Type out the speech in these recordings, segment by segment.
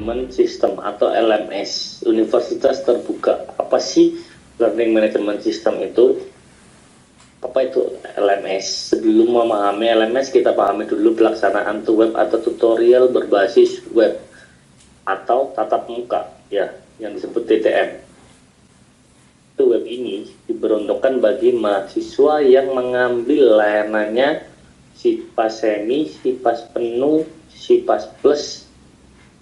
Management System atau LMS, Universitas Terbuka. Apa sih Learning Management System itu? Apa itu LMS? Sebelum memahami LMS, kita pahami dulu pelaksanaan web atau tutorial berbasis web atau tatap muka, ya, yang disebut TTM. Web ini diperuntukkan bagi mahasiswa yang mengambil layanannya SIPAS semi, SIPAS penuh, SIPAS plus,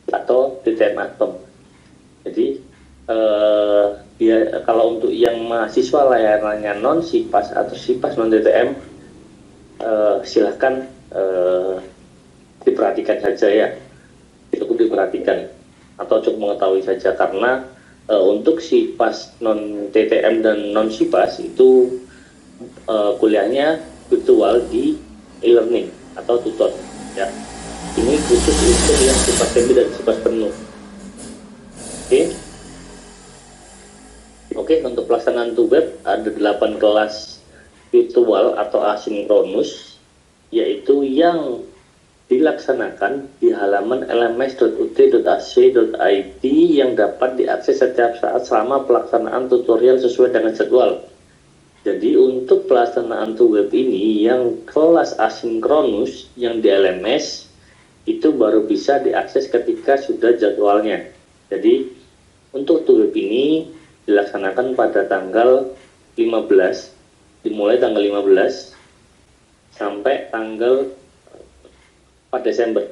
atau TTM Atom. Jadi kalau untuk yang mahasiswa layanannya non SIPAS atau SIPAS non TTM, silahkan diperhatikan saja ya, cukup diperhatikan atau cukup mengetahui saja, karena untuk SIPAS non TTM dan non SIPAS itu kuliahnya virtual di e-learning atau tutor ya. Ini khusus untuk yang SIPAS semi dan SIPAS penuh. Oke, untuk pelaksanaan web ada 8 kelas virtual atau asinkronus, yaitu yang dilaksanakan di halaman lms.ut.ac.id yang dapat diakses setiap saat selama pelaksanaan tutorial sesuai dengan jadwal. Jadi untuk pelaksanaan web ini yang kelas asinkronus yang di LMS itu baru bisa diakses ketika sudah jadwalnya. Jadi untuk web ini dilaksanakan pada tanggal 15, dimulai tanggal 15 sampai tanggal 4 Desember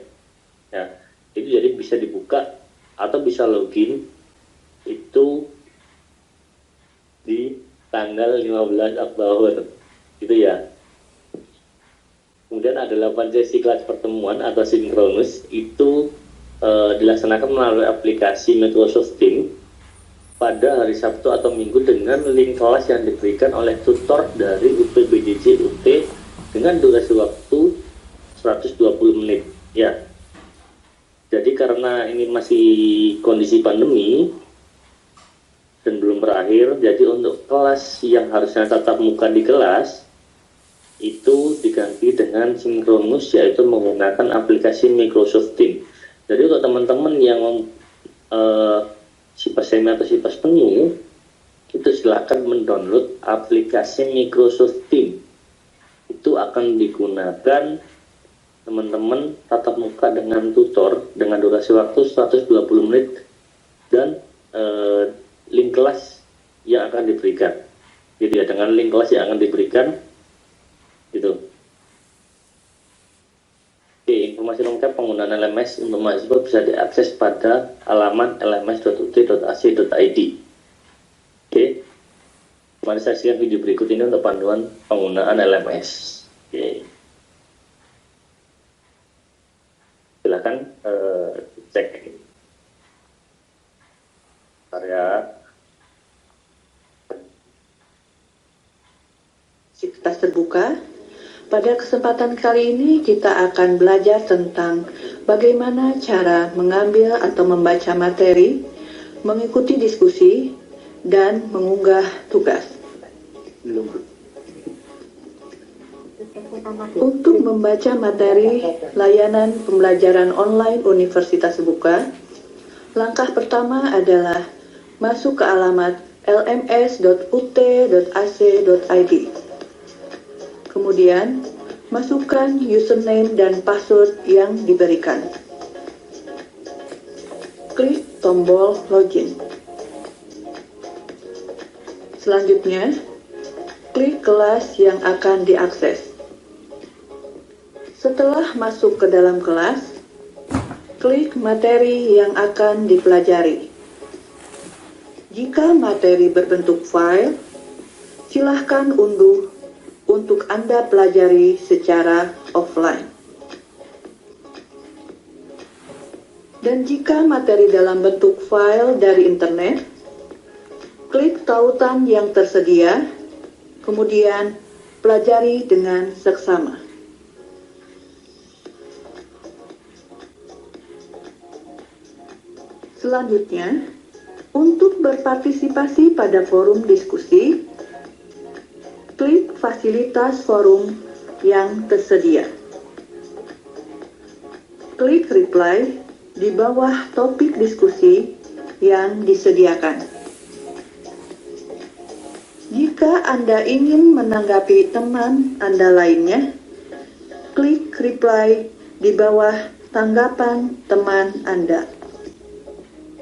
ya. Itu jadi bisa dibuka atau bisa login itu di tanggal 15 Oktober gitu ya. Kemudian ada 8 sesi kelas pertemuan atau sinkronus, itu dilaksanakan melalui aplikasi Microsoft Teams pada hari Sabtu atau Minggu dengan link kelas yang diberikan oleh tutor dari UPBJJ UT dengan durasi waktu 120 menit ya. Jadi karena ini masih kondisi pandemi dan belum berakhir, jadi untuk kelas yang harusnya tatap muka di kelas itu diganti dengan sinkronus, yaitu menggunakan aplikasi Microsoft Teams. Jadi untuk teman-teman yang SIPAS semi atau SIPAS penuh, itu silakan mendownload aplikasi Microsoft Teams. Itu akan digunakan teman-teman tatap muka dengan tutor dengan durasi waktu 120 menit dan link kelas yang akan diberikan. Jadi ya, dengan link kelas yang akan diberikan gitu. Oke, informasi lengkap penggunaan LMS untuk mahasiswa bisa diakses pada halaman lms.ut.ac.id. Oke, mari saksikan video berikut ini untuk panduan penggunaan LMS. Oke. Silakan cek area Universitas Terbuka. Pada kesempatan kali ini kita akan belajar tentang bagaimana cara mengambil atau membaca materi, mengikuti diskusi, dan mengunggah tugas. Untuk membaca materi layanan pembelajaran online Universitas Terbuka, langkah pertama adalah masuk ke alamat lms.ut.ac.id. Kemudian, masukkan username dan password yang diberikan. Klik tombol login. Selanjutnya, klik kelas yang akan diakses. Setelah masuk ke dalam kelas, klik materi yang akan dipelajari. Jika materi berbentuk file, silahkan unduh untuk Anda pelajari secara offline. Dan jika materi dalam bentuk file dari internet, klik tautan yang tersedia, kemudian pelajari dengan seksama. Selanjutnya, untuk berpartisipasi pada forum diskusi, klik fasilitas forum yang tersedia. Klik reply di bawah topik diskusi yang disediakan. Jika Anda ingin menanggapi teman Anda lainnya, klik reply di bawah tanggapan teman Anda.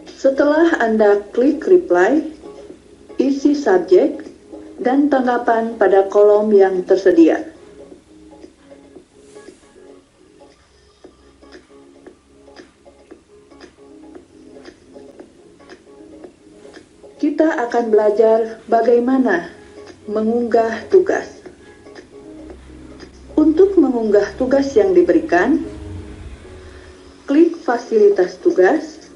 Setelah Anda klik reply, isi subjek dan tanggapan pada kolom yang tersedia. Kita akan belajar bagaimana mengunggah tugas. Untuk mengunggah tugas yang diberikan, klik fasilitas tugas,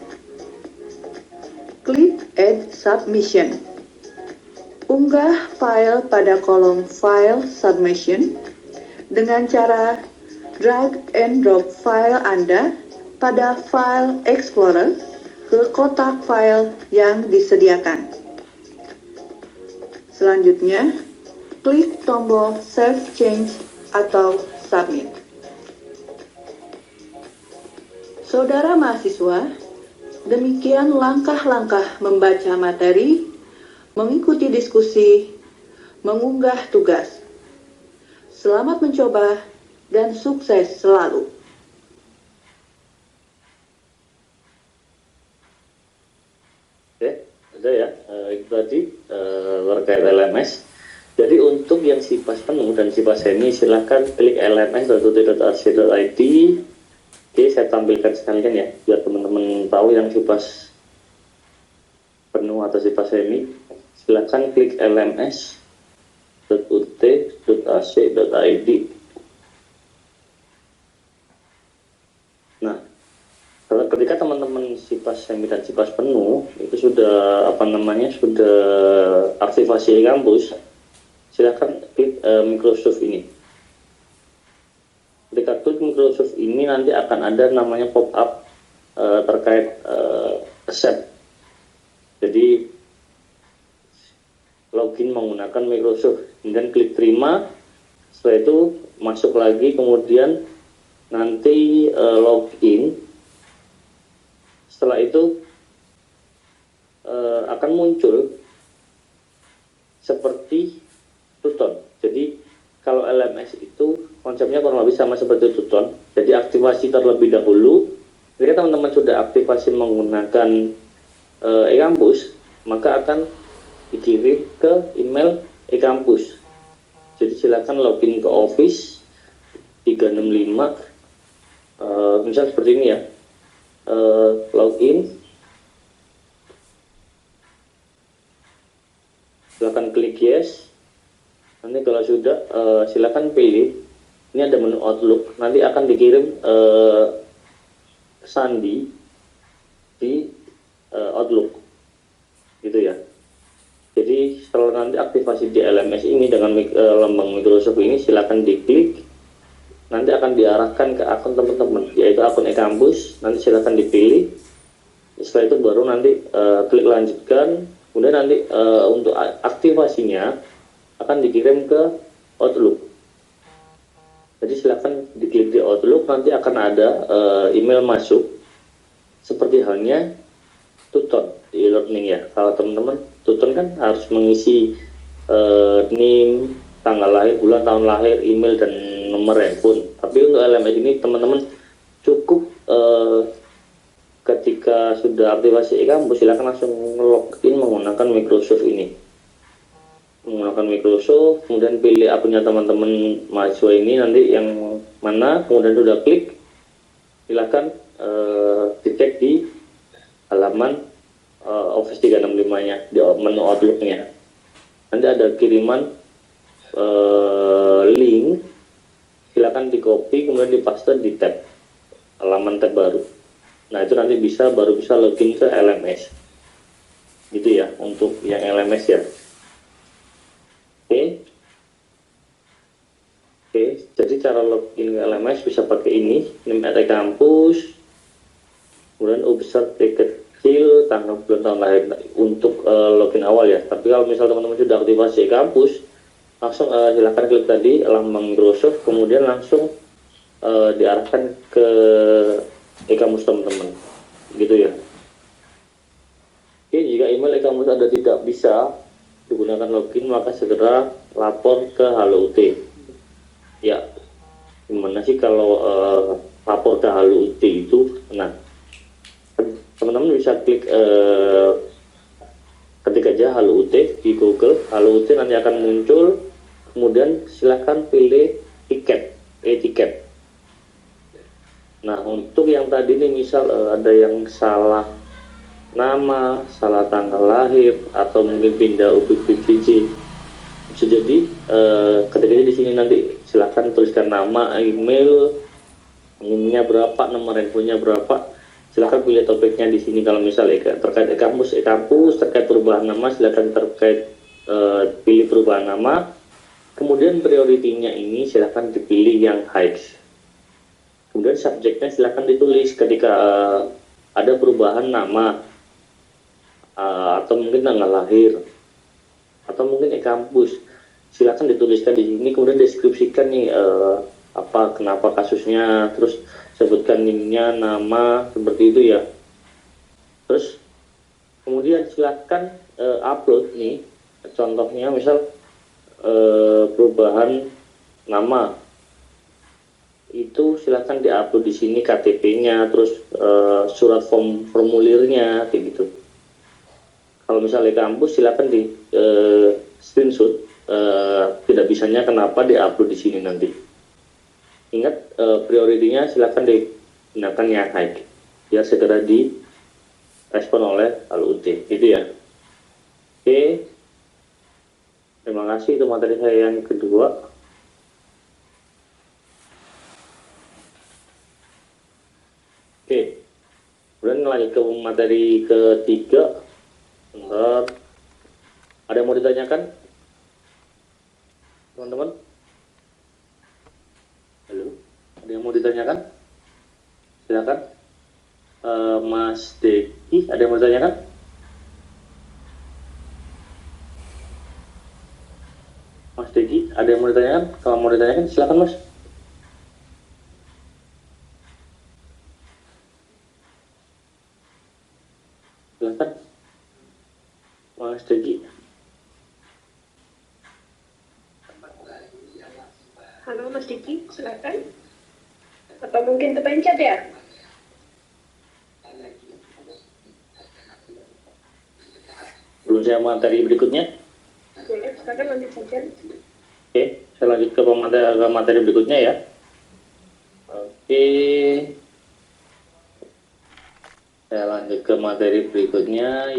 klik Add Submission. Unggah file pada kolom File Submission dengan cara drag and drop file Anda pada File Explorer ke kotak file yang disediakan. Selanjutnya, klik tombol Save Change atau Submit. Saudara mahasiswa, demikian langkah-langkah membaca materi, mengikuti diskusi, mengunggah tugas. Selamat mencoba dan sukses selalu. Ada ya, itu tadi terkait LMS. Jadi untuk yang SIPAS penuh dan SIPAS semi silahkan klik lms.ut.ac.id. Oke, saya tampilkan sekalian ya biar teman-teman tahu yang SIPAS penuh atau SIPAS semi. Silahkan klik lms.ut.ac.id. Nah, ketika teman-teman SIPAS semi dan SIPAS penuh itu sudah sudah aktivasi kampus, silakan klik Microsoft ini. Ketika klik Microsoft ini nanti akan ada namanya pop-up terkait accept. Jadi login menggunakan Microsoft, kemudian klik terima. Setelah itu masuk lagi, kemudian nanti login. Setelah itu akan muncul seperti Tuton. Jadi kalau LMS itu konsepnya kurang lebih sama seperti Tuton. Jadi aktivasi terlebih dahulu. Ketika teman-teman sudah aktivasi menggunakan e-kampus, maka akan dikirim ke email e-kampus. Jadi silakan login ke Office 365. Misal seperti ini ya. Login, silakan klik yes. Nanti kalau sudah silakan pilih. Ini ada menu Outlook. Nanti akan dikirim sandi di Outlook, gitu ya. Jadi setelah nanti aktivasi di LMS ini dengan lambang Microsoft ini, silakan diklik. Nanti akan diarahkan ke akun teman-teman, yaitu akun e-kampus. Nanti silakan dipilih. Setelah itu baru nanti klik lanjutkan. Kemudian nanti untuk aktivasinya akan dikirim ke Outlook. Jadi silakan diklik di Outlook, nanti akan ada email masuk seperti halnya Tuton di e-learning ya. Kalau teman-teman Tuton kan harus mengisi NIM, tanggal lahir, bulan, tahun lahir, email, dan nomor handphone. Tapi untuk LMS ini teman-teman cukup ketika sudah aktivasi e-kampus, silakan langsung login menggunakan Microsoft ini. Menggunakan Microsoft, kemudian pilih akunnya teman-teman mahasiswa ini nanti yang mana, kemudian sudah klik, silakan dicek di halaman Office 365-nya di menu Outlook-nya. Nanti ada kiriman link, silakan di-copy kemudian dipaste di tab halaman tab baru. Nah, itu nanti baru bisa login ke LMS. Gitu ya untuk yang LMS ya. Oke, jadi cara login ke LMS bisa pakai ini, name at kampus, kemudian observe kecil, tanggal bulan tahun lahir untuk login awal ya. Tapi kalau misal teman-teman sudah aktivasi kampus, langsung silahkan klik tadi lambang Microsoft, kemudian langsung diarahkan ke e-kamus teman-teman, gitu ya. Oke, jika email e-kamus Anda tidak bisa digunakan login, maka segera lapor ke Halo UT. Ya, gimana sih kalau lapor ke Halo UT itu? Nah, teman-teman bisa klik ketik aja Halo UT di Google. Halo UT nanti akan muncul, kemudian silahkan pilih tiket. Nah, untuk yang tadi nih misal ada yang salah nama, salah tanggal lahir, atau mungkin pindah UPPJ, bisa jadi ketika di sini nanti silahkan tuliskan nama, email, emailnya berapa, nomor handphonenya berapa. Silahkan pilih topiknya di sini. Kalau misalnya terkait kampus, terkait perubahan nama, silahkan pilih perubahan nama. Kemudian prioritinya ini silahkan dipilih yang high. Kemudian subjeknya silahkan ditulis ketika ada perubahan nama, atau mungkin tanggal lahir, atau mungkin kampus, silakan dituliskan di sini. Kemudian deskripsikan nih kenapa kasusnya, terus sebutkan NIM-nya, nama, seperti itu ya. Terus kemudian silakan upload nih, contohnya misal perubahan nama itu silakan diupload di sini KTP-nya, terus surat formulirnya, kayak gitu. Kalau misalnya kampus silakan di screenshot, tidak bisanya kenapa diupload di sini nanti. Ingat prioritinya silakan digunakan yang high, biar segera direspon oleh Halo UT, gitu ya. Oke, terima kasih. Itu materi saya yang kedua. Oke, kemudian lanjut ke materi ketiga. Bentar. Ada yang mau ditanyakan, teman-teman? Halo, ada yang mau ditanyakan? Silakan. Mas Deki, ada yang mau ditanyakan? Mas Deki, ada yang mau ditanyakan? Kalau mau ditanyakan, silakan Mas. Silakan, Mas Deki. Halo Mas Diki, silakan. Atau mungkin terpencet ya? Belum saya materi berikutnya. Boleh, silakan lanjut saja. Oke, saya lanjut ke materi berikutnya ya. Oke, saya lanjut ke materi berikutnya.